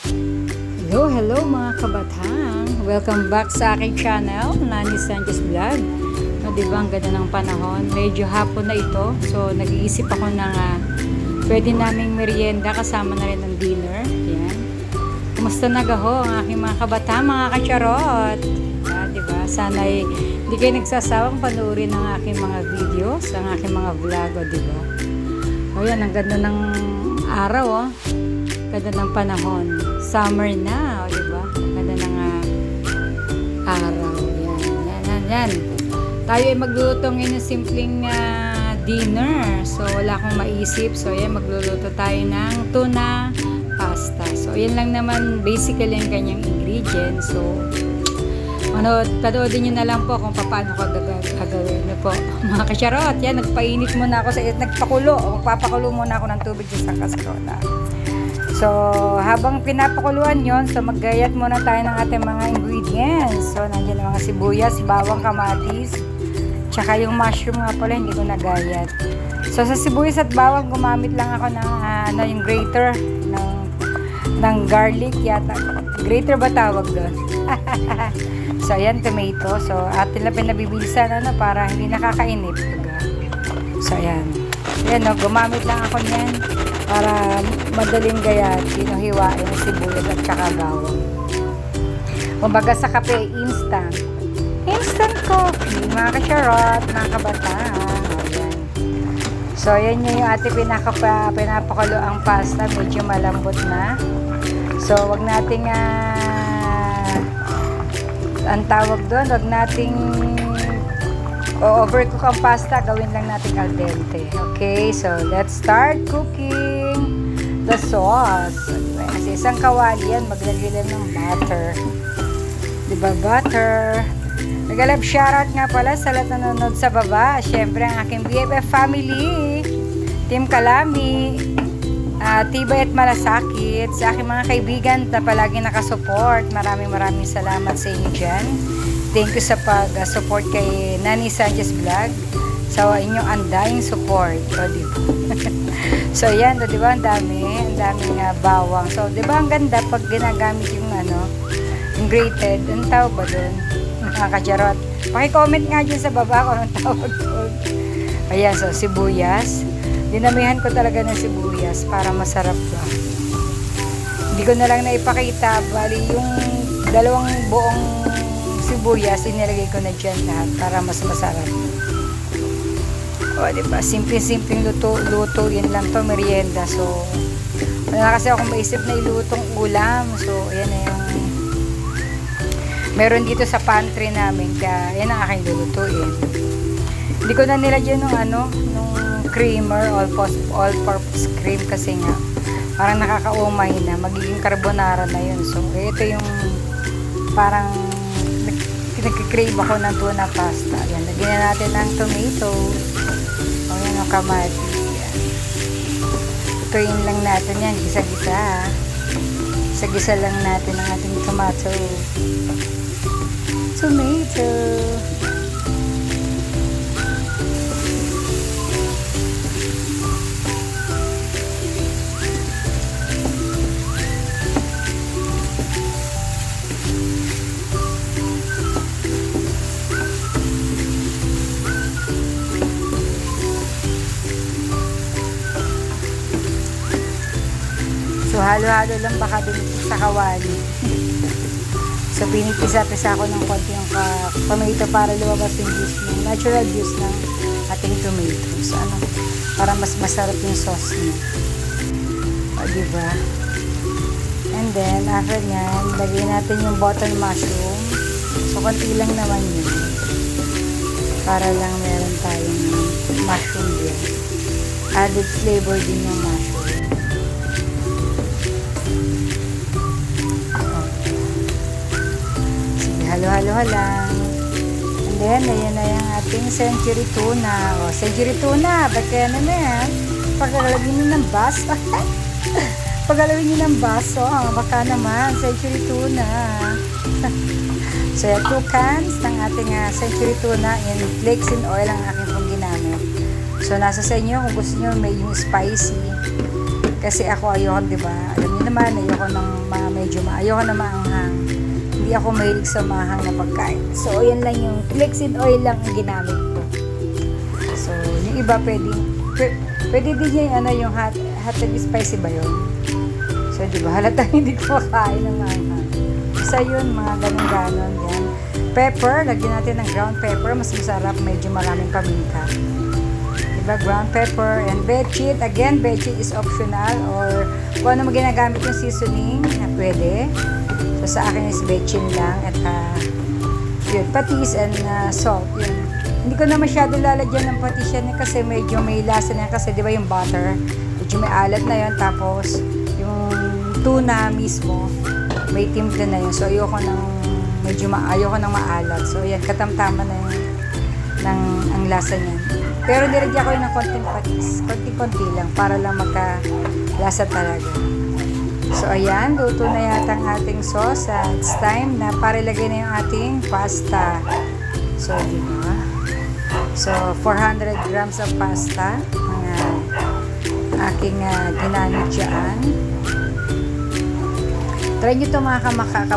Hello mga kabataan! Welcome back sa aking channel, Nani Sanchez Vlog. No, diba ang ganda ng panahon? Medyo hapon na ito. So, nag-iisip ako ng pwede naming merienda kasama na rin ng dinner. Yan. Kumusta nagaho ang aking mga kabataan, mga kacharot? Diba? Sana'y hindi kayo nagsasawang panuorin ang aking mga videos, ang aking mga vlog, diba? O yan, ang ganda ng araw, oh. Ganda ng panahon. Summer na, o diba? Ganda ng araw. Yan. Tayo ay magluluto ngayon ng simpleng dinner. So, wala akong maisip. So, yan, magluluto tayo ng tuna pasta. So, yan lang naman basically ang kanyang ingredients. So, panoodin nyo na lang po kung paano ko gagawin nyo po. Mga kasyarot, yan, nagpainit muna ako nagpakulo. Magpapakulo muna ako ng tubig sa kaserola. So, habang pinapakuluan yon, so maggayat muna tayo ng ating mga ingredients. So, nandiyan ang mga sibuyas, bawang, kamatis, tsaka yung mushroom nga pala, hindi ko nagayat. So, sa sibuyas at bawang, gumamit lang ako ng yung grater, ng garlic yata. Grater ba tawag doon? So, ayan, tomato. So, atin lang pinabibilisan para hindi nakakainip. So, ayan. Ayan, no, gumamit lang ako niyan para madaling gayat, hiwain ng sibuyas at saka bawang. Kumbaga sa kape, instant coffee, mga kasyarot, mga kabataan. Ayan. So, ayan yung ating pinapakulo ang pasta, medyo malambot na. So, wag nating ang tawag doon, wag nating overcook ang pasta, gawin lang natin al dente. Okay, so let's start cooking the sauce. Kasi isang kawali yan, maglagay lang ng butter. Diba, butter? Nag-love shoutout nga pala sa lahat nanonood sa baba. Siyempre, ang aking BFF family, Team Kalami, Tibay at Malasakit, sa aking mga kaibigan na palagi nakasupport. Maraming salamat sa inyo dyan. Thank you sa pag-support kay Nani Sanchez Vlog. Sa inyong andaying support. O, diba? So, yan. O, diba? Ang daming bawang. So, diba? Ang ganda pag ginagamit yung yung grated. Anong tawag ba doon? Mga kacharot. Paki-comment nga dyan sa baba kung anong tawag doon. Ayan. So, sibuyas. Dinamihan ko talaga ng sibuyas para masarap ba. Hindi ko na lang naipakita. Bali, yung dalawang buong sibuyas, inilagay ko na dyan lahat para mas masarap. O, diba? Simple-simpleng luto. Yan lang to, merienda. So, wala na kasi akong maisip na ilutong ulam. So, yan na yung meron dito sa pantry namin. Kaya, yan ang aking lulutuin. Hindi ko na nilagyan nung creamer, all-purpose cream kasi nga, parang nakakaumay na. Magiging carbonara na yun. So, ito yung parang nagkikrave ako ng tuna pasta. Yan, lagyan na natin ng tomatoes. O yan, ang kamatis. Yan. Tutuin lang natin yan, gisa-gisa. Gisa-gisa lang natin ang ating tomato. So, halo-halo lang baka din sa kawali. So, pinipisa-pisa ko ng konti yung tomato para lumabas yung juice, yung natural juice ng ating tomato. So, para mas masarap yung sauce niya. O, diba? And then, after nyan, lagay natin yung button mushroom. So, konti lang naman yun. Para lang meron tayong mushroom din. Added flavor din yung mushroom. Halo-halo lang. And then, ayan na yung ating century tuna. O, century tuna. Ba't kaya naman? Paglalagin nyo ng baso. Paglalagin nyo ng baso. Baka naman, century tuna. So, 2 cans ng ating century tuna in flakes and oil ang aking pong ginamit. So, nasa sa inyo kung gusto nyo may yung spicy. Kasi ako ayoko, di ba? Alam niyo naman, ayoko ng ayoko na maanghang. Hindi ako mahilig sa maanghang na pagkain. So, yan lang yung flaxseed oil lang ang ginamit ko. So, yung iba pwede din yung hot and spicy ba yun? So, di ba? Halatang hindi ko makain ng maanghang. Isa yun, mga ganun-ganon. Yan. Pepper, lagyan natin ng ground pepper. Mas masarap, medyo maraming paminta. Diba? Ground pepper and bechin. Again, bechin is optional or kung ano ginagamit yung seasoning na pwede. So, sa akin is bechin lang at yun, patis and salt. Yun. Hindi ko na masyado lalagyan ng patis yan kasi medyo may lasa na yan kasi diba yung butter, medyo may alat na yun. Tapos, yung tuna mismo, may timpla na yun. So, ayoko nang maalat. So, yan, katamtaman na yun ang lasa niya. Pero nilagyan ko yun ng konting patis. Konti-konti lang para lang magka-lasa talaga. So, ayan. Luto na yata ang ating sauce. It's time na para ilagay na yung ating pasta. So, diba? So, 400 grams of pasta. Ang aking ginamit dyan. Try nyo ito mga kabata,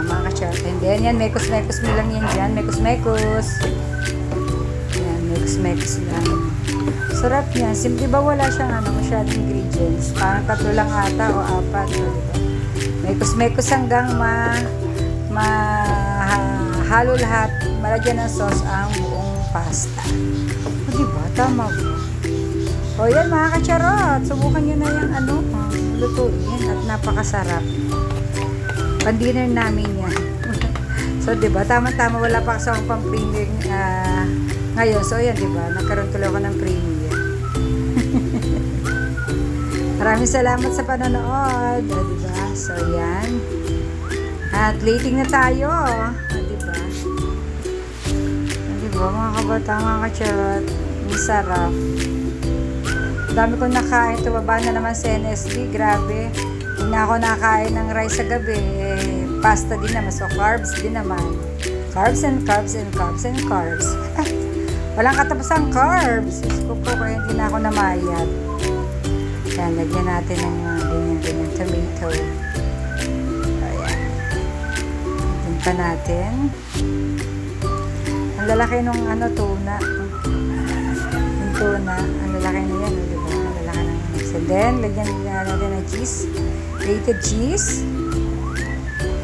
mga ka-chat. And then, yan, mekos-mekos mo lang yan dyan. Mekos-mekos. Yan, mekos-mekos lang. Sarap yan. Simple ba wala siyang masyadong ingredients. Parang 3 lang ata o 4. Diba? Mekos-mekos hanggang halo lahat. Malagyan ng sauce ang buong pasta. O diba? Tama ba? O yan mga ka-charot. Subukan nyo na yung lutuin at napakasarap. Pan-dinner namin yan. So, diba? Tama-tama, wala pa kasi akong pang-premiere ngayon. So, yan, diba? Nagkaroon tuloy ako ng premiere. Maraming salamat sa panonood. O, diba? So, yan. At plating na tayo. O, diba? O, diba? Mga kabata, mga ka-charot. Ang sarap. Dami ko nakain. Tumaba na naman sa NSB. Grabe. Hindi na ako nakain ng rice sa gabi. Pasta din naman. So, carbs din naman. Carbs and carbs and carbs and carbs. Walang katapusang carbs. Gusto ko kaya hindi na ako namayat. Yan, lagyan natin ng ganyan tomato. Ayan. Lagyan pa natin. Ang lalaki nung tuna. Yung tuna. Ang lalaki na yan. Diba? Ang lalaki ng and then, lagyan natin ng cheese. Grated cheese.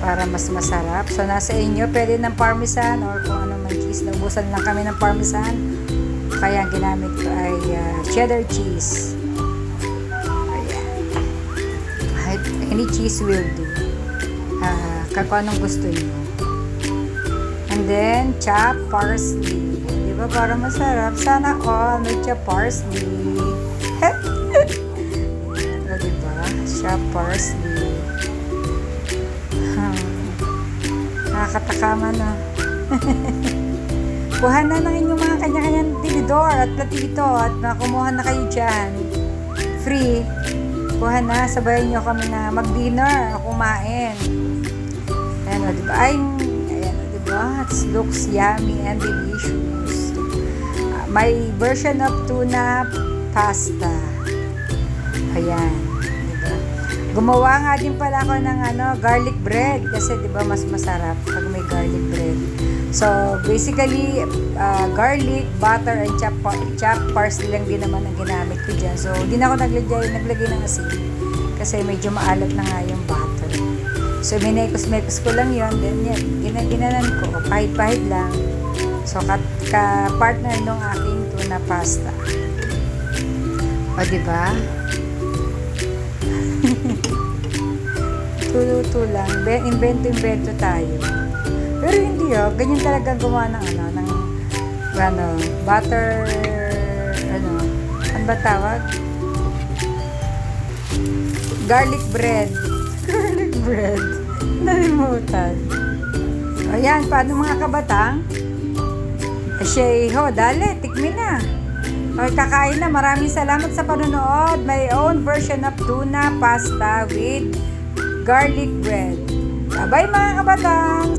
Para mas masarap. So, nasa inyo, pwede ng parmesan or kung ano man cheese. Naubusan lang kami ng parmesan. Kaya ang ginamit ko ay cheddar cheese. Ayan. Any cheese will do. Kung anong gusto nyo. And then, chopped parsley. Diba? Para masarap. Sana all may chopped parsley. Diba? Chopped parsley. Nakakatakaman na. Kuha na ng inyong mga kanya-kanyang tinidor at platito at kumuha na kayo dyan. Free. Kuha na. Sabayan nyo kami na mag-dinner o kumain. Ayan o, diba? Ayan o, diba? It looks yummy and delicious. My version of tuna pasta. Ayan. Gumawa nga din pala ako ng garlic bread kasi 'di ba mas masarap pag may garlic bread. So basically garlic, butter and chopped parsley lang din naman ang ginamit ko diyan. So hindi na ako naglagay ng asin kasi medyo maalat na nga yung butter. So minekos-mekos ko lang 'yon, then yan ginanan ko, pahit-pahit lang. So ka-partner nung aking tuna pasta. O 'di ba? Tulo-tulo lang. Invento tayo. Pero hindi ganyan talaga gumawa ng butter, ano ba tawag? Garlic bread. Garlic bread. Nalimutan. Ayan, paano mga kabatang? Dali, tikmin na. Kakain na. Maraming salamat sa panonood. My own version of tuna pasta with garlic bread. Bye-bye mga kabatang!